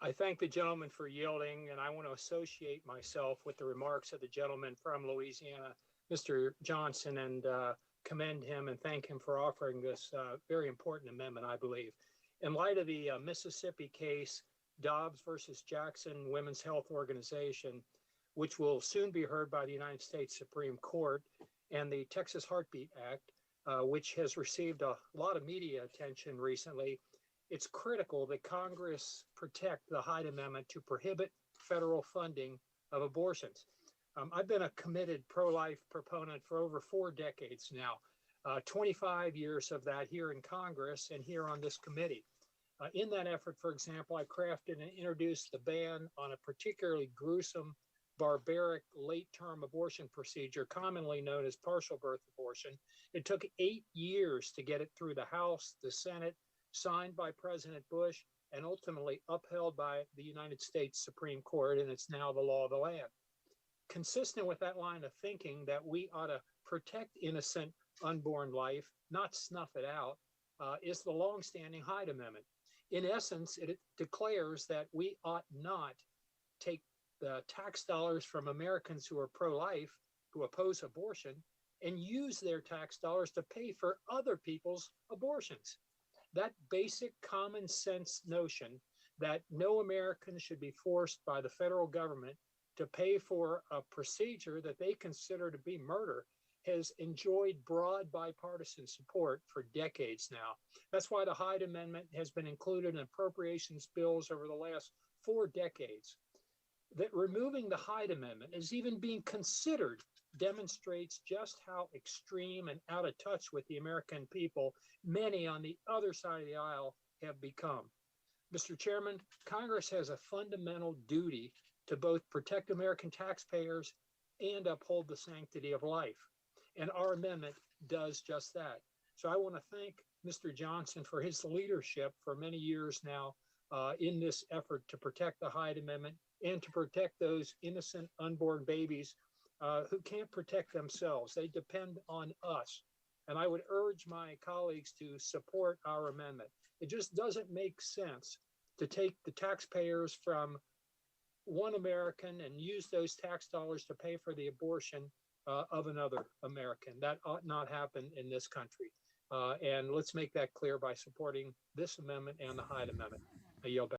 I thank the gentleman for yielding, and I want to associate myself with the remarks of the gentleman from Louisiana, Mr. Johnson, and commend him and thank him for offering this very important amendment, I believe. In light of the Mississippi case, Dobbs versus Jackson Women's Health Organization, which will soon be heard by the United States Supreme Court, and the Texas Heartbeat Act, which has received a lot of media attention recently, it's critical that Congress protect the Hyde Amendment to prohibit federal funding of abortions. I've been a committed pro-life proponent for over 4 decades now, 25 years of that here in Congress and here on this committee. In that effort, for example, I crafted and introduced the ban on a particularly gruesome, barbaric late-term abortion procedure, commonly known as partial birth abortion. It took 8 years to get it through the House, the Senate, signed by President Bush, and ultimately upheld by the United States Supreme Court, and it's now the law of the land. Consistent with that line of thinking that we ought to protect innocent unborn life, not snuff it out, is the longstanding Hyde Amendment. In essence, it declares that we ought not take the tax dollars from Americans who are pro-life, who oppose abortion, and use their tax dollars to pay for other people's abortions. That basic common sense notion that no American should be forced by the federal government to pay for a procedure that they consider to be murder has enjoyed broad bipartisan support for decades now. That's why the Hyde Amendment has been included in appropriations bills over the last 4 decades. That removing the Hyde Amendment is even being considered demonstrates just how extreme and out of touch with the American people many on the other side of the aisle have become. Mr. Chairman, Congress has a fundamental duty to both protect American taxpayers and uphold the sanctity of life. And our amendment does just that. So I want to thank Mr. Johnson for his leadership for many years now in this effort to protect the Hyde Amendment and to protect those innocent unborn babies who can't protect themselves. They depend on us. And I would urge my colleagues to support our amendment. It just doesn't make sense to take the taxpayers from one American and use those tax dollars to pay for the abortion of another American. That ought not happen in this country. And let's make that clear by supporting this amendment and the Hyde Amendment. I yield back.